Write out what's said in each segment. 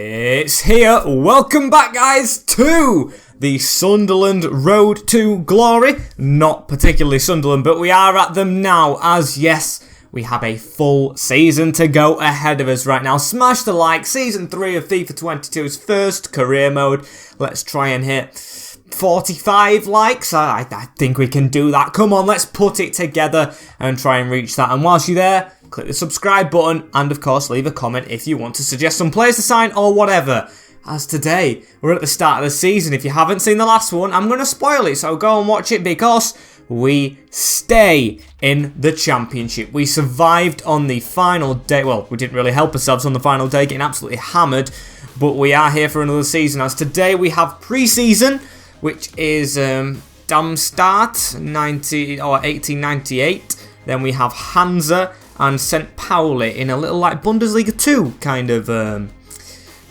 It's here. Welcome back, guys, to the Sunderland Road to Glory. Not particularly Sunderland, but we are at them now, as yes, we have a full season to go ahead of us right now. Smash the like. Season 3 of FIFA 22's first career mode. Let's try and hit 45 likes. I think we can do that. Come on, let's put it together and try and reach that. And whilst you're there, click the subscribe button and of course leave a comment if you want to suggest some players to sign or whatever. As today, we're at the start of the season. If you haven't seen the last one, I'm going to spoil it, so go and watch it because we stay in the championship. We survived on the final day. Well, we didn't really help ourselves on the final day, getting absolutely hammered, but we are here for another season. As today we have pre-season, which is Darmstadt 1898. Then we have Hansa and St. Pauli in a little like Bundesliga 2 kind of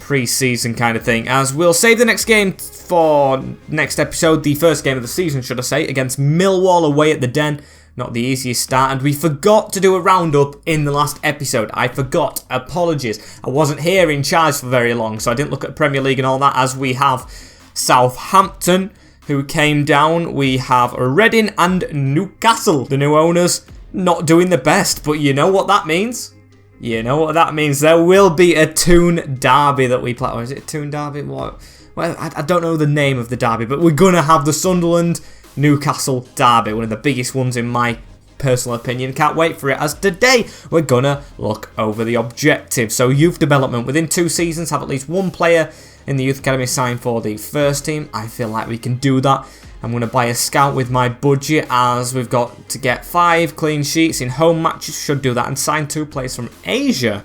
pre-season kind of thing. As we'll save the next game for next episode, the first game of the season, should I say, against Millwall away at the Den. Not the easiest start, and we forgot to do a roundup in the last episode. I forgot. Apologies. I wasn't here in charge for very long, so I didn't look at Premier League and all that, as we have Southampton, who came down. We have Reading and Newcastle, the new owners, not doing the best, but you know what that means? You know what that means. There will be a Toon derby that we play. Or is it a Toon derby? What? Well, I don't know the name of the derby, but we're going to have the Sunderland-Newcastle derby, one of the biggest ones in my personal opinion. Can't wait for it, as today we're going to look over the objectives. So youth development. Within 2 seasons, have at least one player in the youth academy signed for the first team. I feel like we can do that. I'm going to buy a scout with my budget, as we've got to get 5 clean sheets in home matches. Should do that, and sign 2 players from Asia.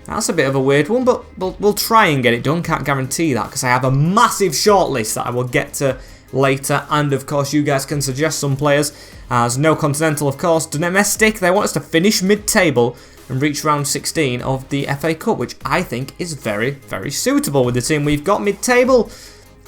That's a bit of a weird one, but we'll try and get it done. Can't guarantee that, because I have a massive shortlist that I will get to later. And of course, you guys can suggest some players. As no continental, of course, domestic. They want us to finish mid-table and reach round 16 of the FA Cup, which I think is very, very suitable with the team we've got. Mid-table,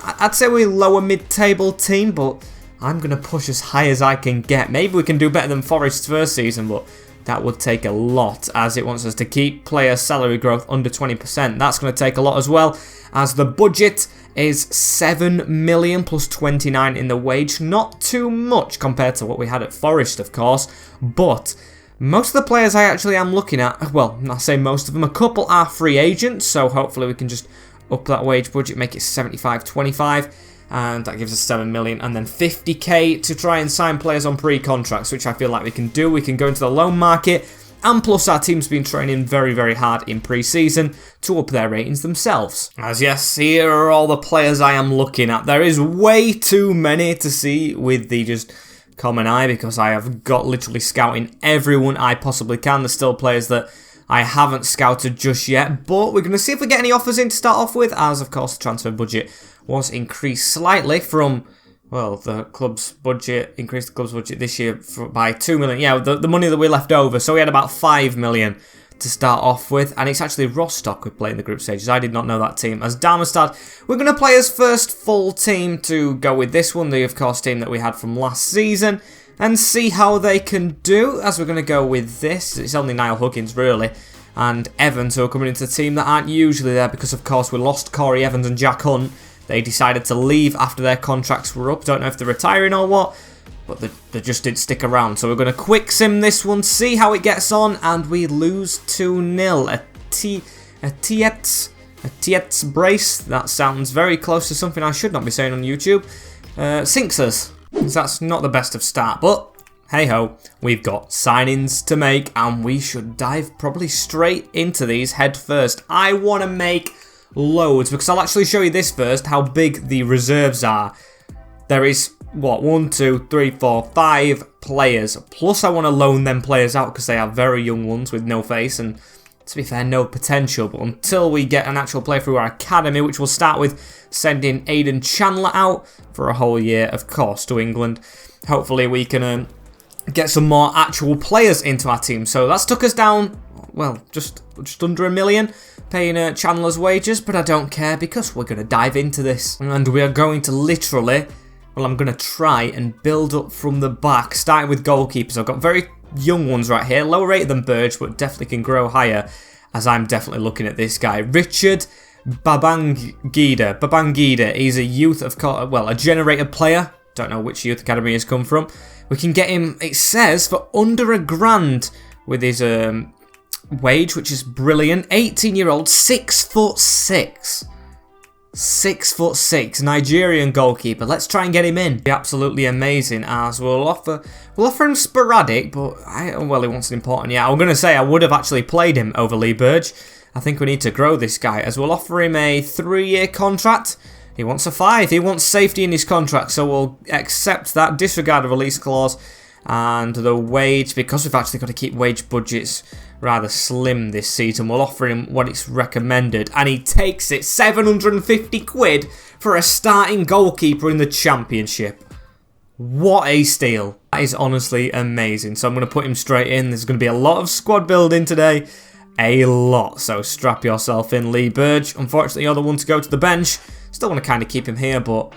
I'd say we're a lower mid-table team, but I'm going to push as high as I can get. Maybe we can do better than Forest's first season, but that would take a lot, as it wants us to keep player salary growth under 20%. That's going to take a lot as well, as the budget is 7 million plus 29 in the wage. Not too much compared to what we had at Forest, of course, but most of the players I actually am looking at, well, I say most of them, a couple are free agents, so hopefully we can just up that wage budget, make it 75-25, and that gives us 7 million, and then 50k to try and sign players on pre-contracts, which I feel like we can do. We can go into the loan market, and plus our team's been training very, very hard in pre-season to up their ratings themselves. As yes, here are all the players I am looking at. There is way too many to see with the just common eye, because I have got literally scouting everyone I possibly can. There's still players that I haven't scouted just yet, but we're going to see if we get any offers in to start off with, as of course the transfer budget was increased slightly from, well, the club's budget, increased the club's budget this year by 2 million. Yeah, the money that we left over, so we had about 5 million to start off with, and it's actually Rostock we play in the group stages. I did not know that team. As Darmstadt, we're going to play as first full team to go with this one, the of course team that we had from last season, and see how they can do, as we're going to go with this. It's only Niall Huggins really, and Evans, who are coming into the team that aren't usually there, because of course we lost Corey Evans and Jack Hunt. They decided to leave after their contracts were up. Don't know if they're retiring or what, but they just didn't stick around. So we're going to quick sim this one, see how it gets on, and we lose 2-0. A Tietz brace. That sounds very close to something I should not be saying on YouTube. Sinks us. That's not the best of start, but hey ho, we've got signings to make, and we should dive probably straight into these head first. I want to make loads, because I'll actually show you this first, how big the reserves are. There is, what, 1, 2, 3, 4, 5 players, plus I want to loan them players out because they are very young ones with no face and, to be fair, no potential. But until we get an actual player through our academy, which will start with sending Aidan Chandler out for a whole year, of course, to England, hopefully we can get some more actual players into our team. So that's took us down, well, just under 1 million, paying Chandler's wages, but I don't care because we're going to dive into this. And we are going to literally, well, I'm going to try and build up from the back, starting with goalkeepers. I've got very young ones right here, lower rated than Burge, but definitely can grow higher, as I'm definitely looking at this guy. Richard Babangida. He's a youth, of course, well, a generated player. Don't know which youth academy he's come from. We can get him, it says, for under £1,000 with his wage, which is brilliant. 18-year-old, 6'6". 6'6", Nigerian goalkeeper. Let's try and get him in. Be absolutely amazing. As we'll offer him sporadic, but well, he wants an important. Yeah, I'm gonna say I would have actually played him over Lee Burge. I think we need to grow this guy. As we'll offer him a 3-year contract. He wants a 5. He wants safety in his contract, so we'll accept that. Disregard the release clause and the wage, because we've actually got to keep wage budgets rather slim this season. We'll offer him what it's recommended, and he takes it. 750 quid for a starting goalkeeper in the Championship. What a steal. That is honestly amazing. So I'm going to put him straight in. There's going to be a lot of squad building today. A lot. So strap yourself in, Lee Burge. Unfortunately, you're the one to go to the bench. Still want to kind of keep him here, but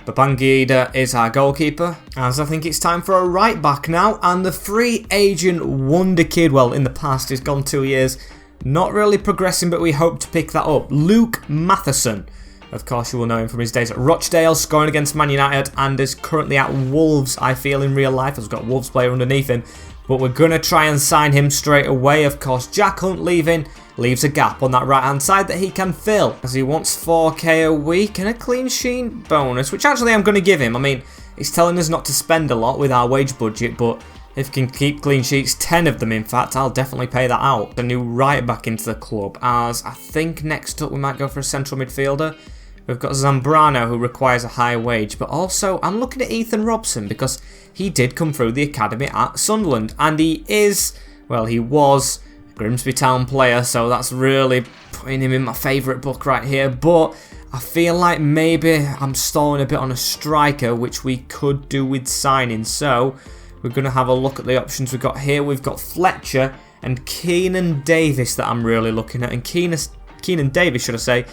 Babangida is our goalkeeper. As I think it's time for a right back now. And the free agent wonder kid, well, in the past, he's gone 2 years. Not really progressing, but we hope to pick that up. Luke Matheson. Of course, you will know him from his days at Rochdale, scoring against Man United, and is currently at Wolves, I feel, in real life. Has got a Wolves player underneath him. But we're going to try and sign him straight away. Of course, Jack Hunt leaving leaves a gap on that right-hand side that he can fill, as he wants 4k a week and a clean sheet bonus, which actually I'm going to give him. I mean, he's telling us not to spend a lot with our wage budget, but if we can keep clean sheets, 10 of them in fact, I'll definitely pay that out. A new right back into the club, as I think next up we might go for a central midfielder. We've got Zambrano, who requires a high wage, but also I'm looking at Ethan Robson, because he did come through the academy at Sunderland, and he is, well, he was Grimsby Town player, so that's really putting him in my favourite book right here. But I feel like maybe I'm stalling a bit on a striker, which we could do with signing. So we're going to have a look at the options we've got here. We've got Fletcher and Keenan Davis that I'm really looking at, and Keenan Davis, should I say,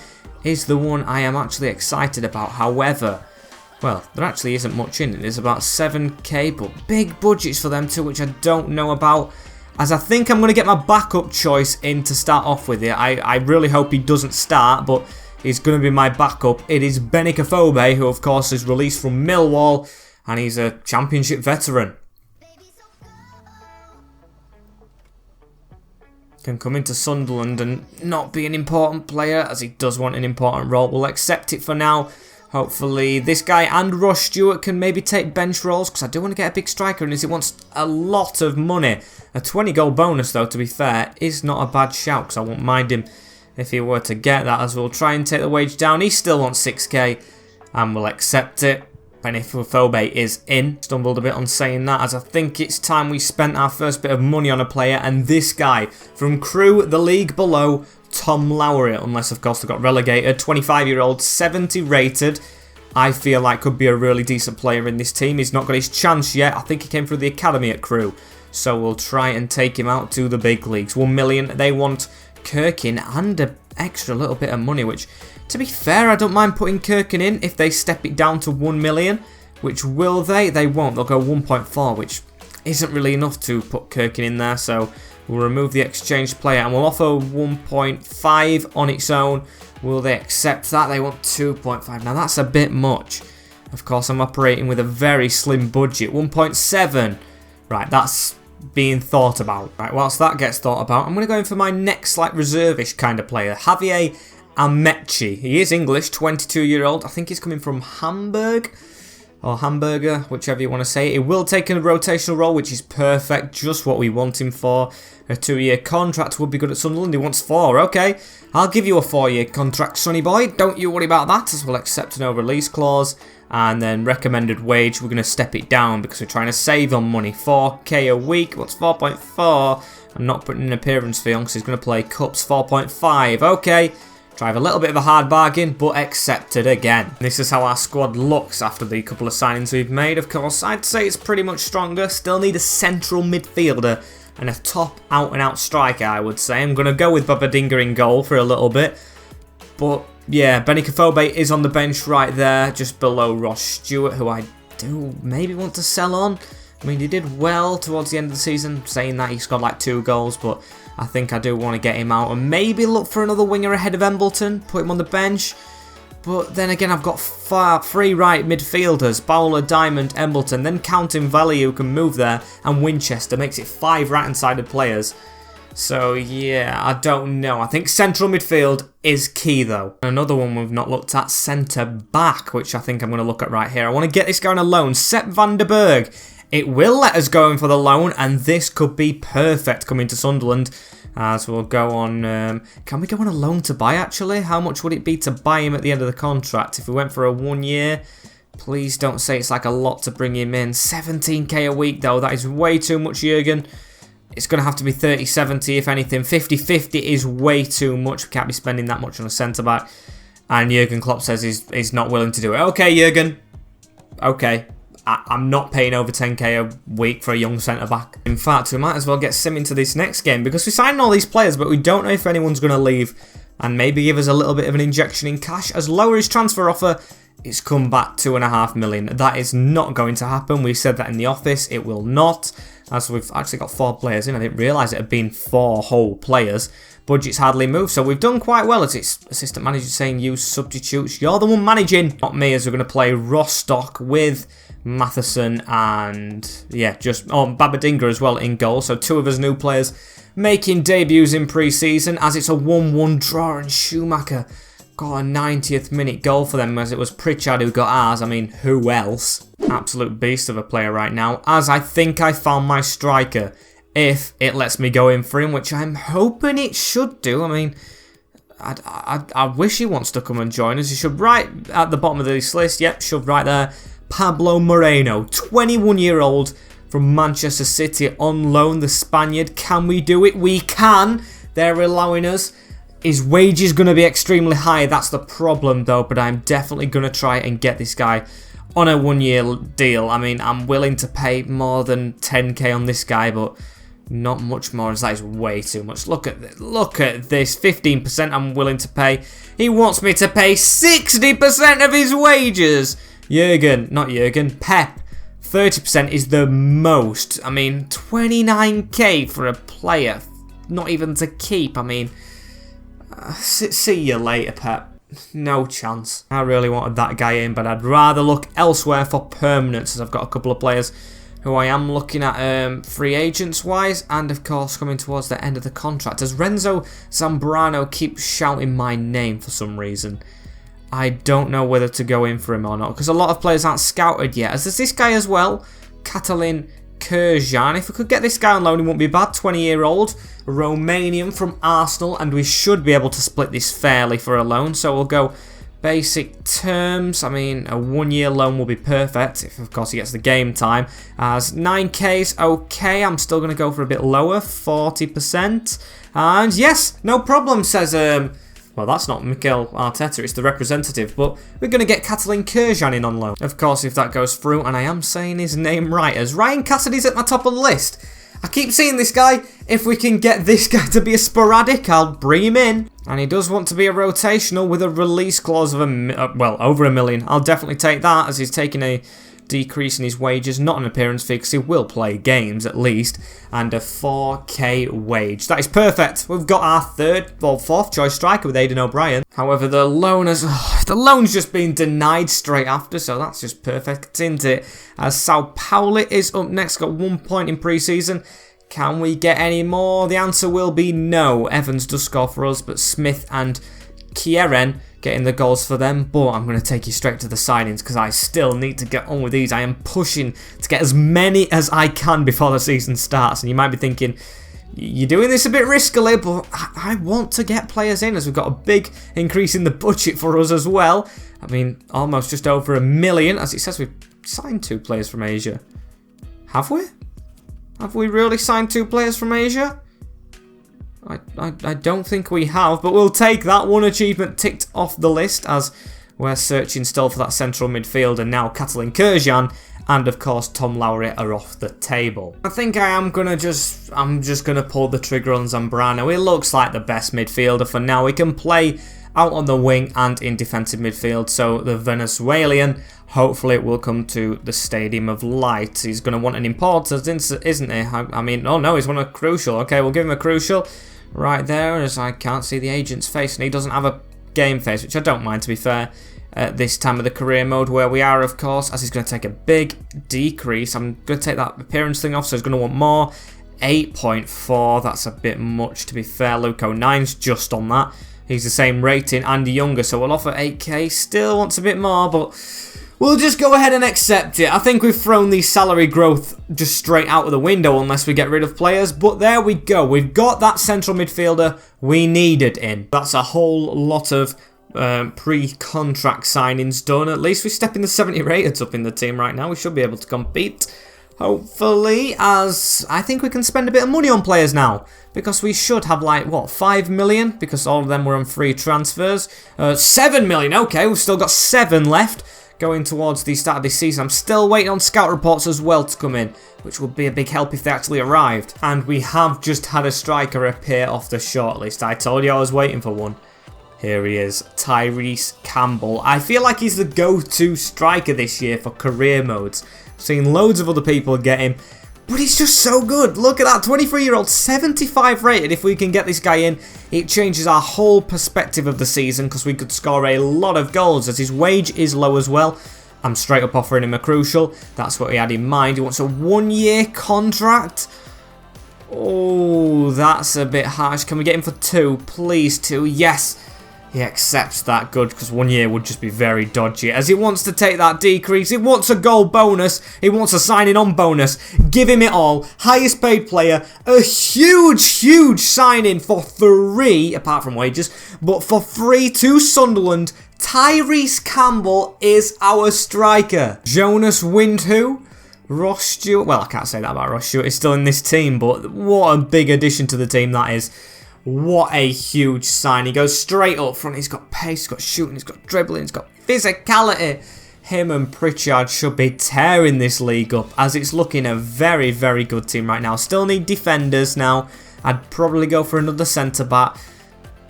is the one I am actually excited about. However, well, there actually isn't much in it. There's about 7k, but big budgets for them too, which I don't know about. As I think I'm going to get my backup choice in to start off with it. I really hope he doesn't start, but he's going to be my backup. It is Benikafobe, who of course is released from Millwall, and he's a Championship veteran. Can come into Sunderland and not be an important player, as he does want an important role. We'll accept it for now. Hopefully this guy and Ross Stewart can maybe take bench roles, because I do want to get a big striker in, as he wants a lot of money. A 20 goal bonus, though, to be fair, is not a bad shout, because I won't mind him if he were to get that, as we'll try and take the wage down. He still wants 6k, and we'll accept it. Benikafobe is in. Stumbled a bit on saying that, as I think it's time we spent our first bit of money on a player, and this guy from Crewe, the league below, Tom Lowry, unless of course they got relegated. 25-year-old, 70 rated. I feel like could be a really decent player in this team. He's not got his chance yet. I think he came through the academy at Crewe, so we'll try and take him out to the big leagues. 1 million. They want Kirkin and an extra little bit of money, which, to be fair, I don't mind putting Kirkin in if they step it down to 1 million. Which will they? They won't. They'll go 1.4, which isn't really enough to put Kirkin in there, so we'll remove the exchange player and we'll offer 1.5 on its own. Will they accept that? They want 2.5. Now that's a bit much. Of course, I'm operating with a very slim budget. 1.7. Right, that's being thought about. Right, whilst that gets thought about, I'm going to go in for my next, like, reservish kind of player. Javier Amechi. He is English, 22-year-old. I think he's coming from Hamburg. Or Hamburger, whichever you want to say. He will take a rotational role, which is perfect, just what we want him for. A 2-year contract would be good at Sunderland. He wants 4. Okay, I'll give you a 4-year contract, sonny boy. Don't you worry about that, as we'll accept a no release clause. And then recommended wage, we're going to step it down because we're trying to save on money. 4k a week. What's 4.4? I'm not putting an appearance fee on because he's going to play cups. 4.5. Okay. Drive a little bit of a hard bargain, but accepted again. This is how our squad looks after the couple of signings we've made. Of course, I'd say it's pretty much stronger. Still need a central midfielder and a top out-and-out striker, I would say. I'm going to go with Babangida in goal for a little bit. But, yeah, Benikafobe is on the bench right there, just below Ross Stewart, who I do maybe want to sell on. I mean, he did well towards the end of the season, saying that he scored like 2 goals, but I think I do want to get him out and maybe look for another winger ahead of Embleton, put him on the bench. But then again, I've got 3 right midfielders, Bowler, Diamond, Embleton, then counting Valley who can move there, and Winchester makes it 5 right-hand-sided players. So yeah, I don't know. I think central midfield is key though. Another one we've not looked at, centre back, which I think I'm going to look at right here. I want to get this guy on a loan, Sepp van der Berg. It will let us go in for the loan, and this could be perfect coming to Sunderland. As we'll go on, can we go on a loan to buy actually? How much would it be to buy him at the end of the contract? If we went for a 1 year, please don't say it's like a lot to bring him in. 17k a week though, that is way too much, Jurgen. It's going to have to be 30-70 if anything. 50-50 is way too much. We can't be spending that much on a centre-back. And Jurgen Klopp says he's not willing to do it. Okay, Jurgen. Okay. I'm not paying over 10k a week for a young centre-back. In fact, we might as well get Sim into this next game because we're signing all these players, but we don't know if anyone's going to leave and maybe give us a little bit of an injection in cash. As Lowry's transfer offer, it's come back 2.5 million. That is not going to happen. We said that in the office. It will not. As we've actually got 4 players in. I didn't realise it had been 4 whole players. Budget's hardly moved, so we've done quite well as its assistant manager saying use substitutes. You're the one managing, not me, as we're going to play Rostock with Matheson and, yeah, just Babadinga as well in goal. So 2 of us new players making debuts in pre-season as it's a 1-1 draw, and Schumacher got a 90th minute goal for them as it was Pritchard who got ours. I mean, who else? Absolute beast of a player right now, as I think I found my striker. If it lets me go in for him, which I'm hoping it should do. I mean, I wish he wants to come and join us. He should right at the bottom of this list. Yep, shoved right there. Pablo Moreno, 21-year-old from Manchester City on loan, the Spaniard. Can we do it? We can. They're allowing us. His wage is going to be extremely high. That's the problem, though. But I'm definitely going to try and get this guy on a 1-year deal. I mean, I'm willing to pay more than 10k on this guy, but not much more, as that is way too much. Look at this. 15% I'm willing to pay. He wants me to pay 60% of his wages. Pep. 30% is the most. I mean, 29k for a player. Not even to keep. I mean, see you later, Pep. No chance. I really wanted that guy in, but I'd rather look elsewhere for permanence, as I've got a couple of players who I am looking at free agents wise, and of course coming towards the end of the contract. As Renzo Zambrano keeps shouting my name for some reason, I don't know whether to go in for him or not, because a lot of players aren't scouted yet. As there's this guy as well, Catalin Kurjan. If we could get this guy on loan, he won't be bad. 20-year-old Romanian from Arsenal, and we should be able to split this fairly for a loan. So we'll go basic terms. I mean, a 1-year loan will be perfect if, of course, he gets the game time. As 9k's okay. I'm still going to go for a bit lower, 40%. And yes, no problem, says well, that's not Mikel Arteta, it's the representative, but we're going to get Catalin Kurjan in on loan. Of course, if that goes through, and I am saying his name right, as Ryan Cassidy's at my top of the list. I keep seeing this guy. If we can get this guy to be a sporadic, I'll bring him in. And he does want to be a rotational with a release clause of over $1 million. I'll definitely take that, as he's taking a decrease in his wages, not an appearance fee, because he will play games at least, and a 4k wage. That is perfect. We've got our fourth choice striker with Aidan O'Brien. However, the loan's just been denied straight after, so that's just perfect, isn't it? As Sao Paulo is up next, got 1 point in pre-season. Can we get any more? The answer will be no. Evans does score for us, but Smith and Kieran getting the goals for them. But I'm going to take you straight to the signings because I still need to get on with these. I am pushing to get as many as I can before the season starts. And you might be thinking, you're doing this a bit riskily, but I want to get players in, as we've got a big increase in the budget for us as well. I mean, almost just over $1 million. As it says, we've signed 2 players from Asia. Have we? Have we really signed 2 players from Asia? I don't think we have, but we'll take that. 1 achievement ticked off the list, as we're searching still for that central midfielder now. Catalin Kurjan and, of course, Tom Lowry are off the table. I think I'm just gonna pull the trigger on Zambrano. He looks like the best midfielder for now. He can play out on the wing and in defensive midfield. So the Venezuelan, hopefully, will come to the Stadium of Light. He's going to want an importance, isn't he? I mean, oh no, he's one of crucial. Okay, we'll give him a crucial right there, as I can't see the agent's face, and he doesn't have a game face, which I don't mind, to be fair, at this time of the career mode where we are, of course, as he's going to take a big decrease. I'm going to take that appearance thing off, so he's going to want more. 8.4, that's a bit much, to be fair. Luco 9's just on that. He's the same rating and younger, so we'll offer 8k. Still wants a bit more, but we'll just go ahead and accept it. I think we've thrown the salary growth just straight out of the window unless we get rid of players. But there we go. We've got that central midfielder we needed in. That's a whole lot of pre-contract signings done. At least we're stepping the 70 rated up in the team right now. We should be able to compete, hopefully, as I think we can spend a bit of money on players now. Because we should have, like, what, 5 million? Because all of them were on free transfers. 7 million, okay, we've still got 7 left going towards the start of this season. I'm still waiting on scout reports as well to come in, which would be a big help if they actually arrived. And we have just had a striker appear off the shortlist. I told you I was waiting for one. Here he is, Tyreese Campbell. I feel like he's the go-to striker this year for career modes. I've seen loads of other people get him, but he's just so good. Look at that, 23-year-old, 75 rated. If we can get this guy in, it changes our whole perspective of the season because we could score a lot of goals as his wage is low as well. I'm straight up offering him a crucial. That's what he had in mind. He wants a 1-year contract. Oh, that's a bit harsh. Can we get him for 2? Please, 2. Yes. He accepts that, good, because 1 year would just be very dodgy, as he wants to take that decrease. He wants a goal bonus. He wants a signing on bonus. Give him it all. Highest paid player. A huge, huge signing for 3, apart from wages, but for 3 to Sunderland. Tyreese Campbell is our striker. Jonas Windhu. Ross Stewart. Well, I can't say that about Ross Stewart. He's still in this team, but what a big addition to the team that is. What a huge sign. He goes straight up front. He's got pace, he's got shooting, he's got dribbling, he's got physicality. Him and Pritchard should be tearing this league up, as it's looking a very, very good team right now. Still need defenders now. I'd probably go for another centre-back.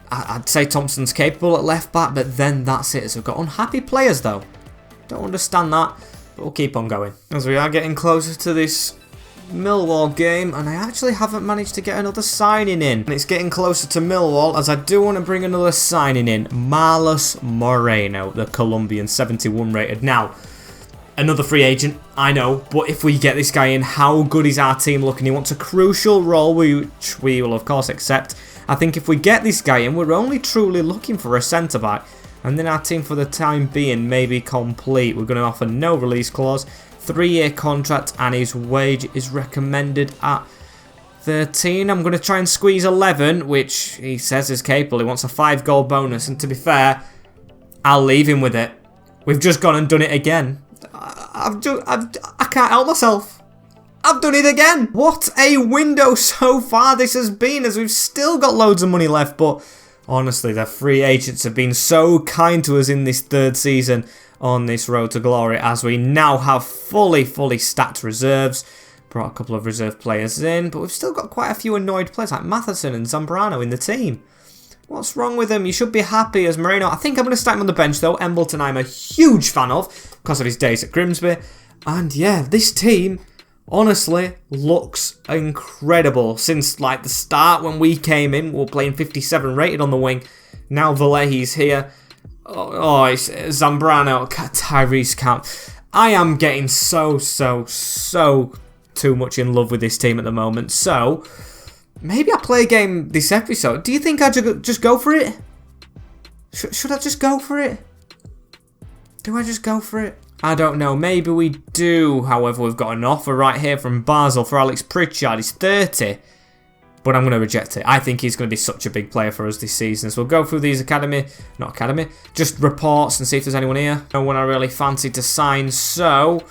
I'd say Thompson's capable at left-back, but then that's it. So we've got unhappy players, though. Don't understand that, but we'll keep on going. As we are getting closer to this Millwall game, and I actually haven't managed to get another signing in. And it's getting closer to Millwall, as I do want to bring another signing in. Pablo Moreno, the Colombian, 71 rated. Now, another free agent, I know, but if we get this guy in, how good is our team looking? He wants a crucial role, which we will of course accept. I think if we get this guy in, we're only truly looking for a centre-back, and then our team for the time being may be complete. We're going to offer no release clause. 3-year contract, and his wage is recommended at 13. I'm going to try and squeeze 11, which he says is capable. He wants a 5-goal bonus, and to be fair, I'll leave him with it. We've just gone and done it again. I can't help myself. I've done it again. What a window so far this has been, as we've still got loads of money left, but honestly, the free agents have been so kind to us in this 3rd season on this road to glory, as we now have fully stacked reserves. Brought a couple of reserve players in, but we've still got quite a few annoyed players like Matheson and Zambrano in the team. What's wrong with him? You should be happy as Moreno. I think I'm going to start him on the bench though. Embleton I'm a huge fan of because of his days at Grimsby. And yeah, this team honestly looks incredible. Since like the start when we came in, we were playing 57 rated on the wing. Now Vallehi's here. Oh, it's Zambrano, Tyreese Campbell. I am getting so too much in love with this team at the moment. So, maybe I play a game this episode. Do you think I just go for it? Should I just go for it? Do I just go for it? I don't know. Maybe we do. However, we've got an offer right here from Basel for Alex Pritchard. He's 30. But I'm going to reject it. I think he's going to be such a big player for us this season. So we'll go through these just reports and see if there's anyone here. No one I really fancy to sign. So,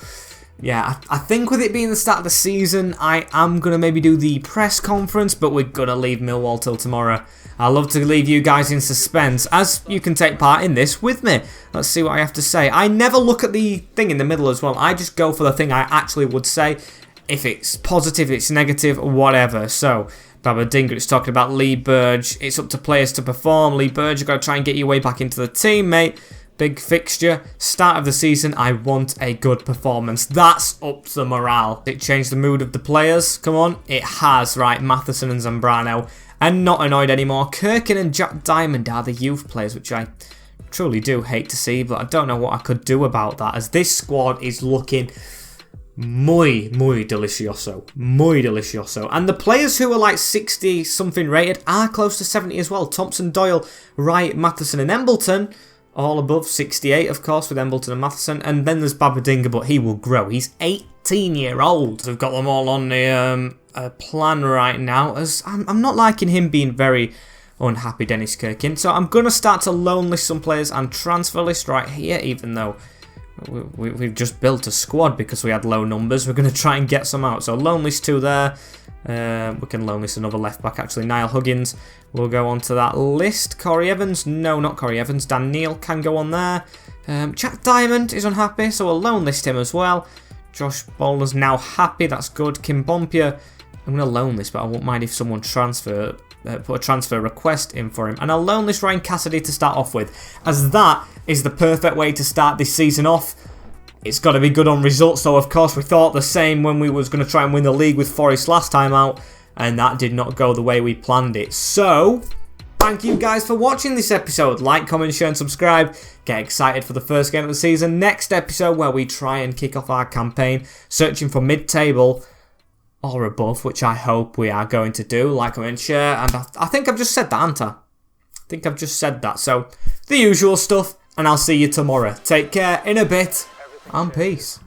yeah, I think with it being the start of the season, I am going to maybe do the press conference, but we're going to leave Millwall till tomorrow. I love to leave you guys in suspense, as you can take part in this with me. Let's see what I have to say. I never look at the thing in the middle as well. I just go for the thing I actually would say. If it's positive, if it's negative, whatever. So, Babadinga, it's talking about Lee Burge. It's up to players to perform. Lee Burge, you've got to try and get your way back into the team, mate. Big fixture. Start of the season, I want a good performance. That's up the morale. It changed the mood of the players. Come on. It has, right. Matheson and Zambrano are not annoyed anymore. Kirkin and Jack Diamond are the youth players, which I truly do hate to see, but I don't know what I could do about that, as this squad is looking muy delicioso. Muy delicioso. And the players who are like 60 something rated are close to 70 as well. Thompson, Doyle, Wright, Matheson and Embleton. All above 68, of course, with Embleton and Matheson. And then there's Babadinga, but he will grow. He's 18-year-old. We've got them all on the plan right now, as I'm not liking him being very unhappy, Dennis Kirkin. So I'm going to start to loan list some players and transfer list right here, even though we've just built a squad because we had low numbers. We're going to try and get some out. So loan list 2 there. We can loan list another left back, actually. Niall Huggins will go onto that list. Corey Evans, no, not Corey Evans. Dan Neal can go on there. Jack Diamond is unhappy, so we'll loan list him as well. Josh Bowler's now happy, that's good. Kim Bompia, I'm going to loan this, but I won't mind if someone put a transfer request in for him. And I'll loan this Ryan Cassidy to start off with, as that is the perfect way to start this season off. It's got to be good on results, though. Of course, we thought the same when we was going to try and win the league with Forest last time out, and that did not go the way we planned it. So, thank you guys for watching this episode. Like, comment, share and subscribe. Get excited for the first game of the season. Next episode where we try and kick off our campaign, searching for mid-table or above, which I hope we are going to do. Like, comment, share, and I think I've just said that, haven't I? I think I've just said that. So, the usual stuff, and I'll see you tomorrow. Take care, in a bit, and peace.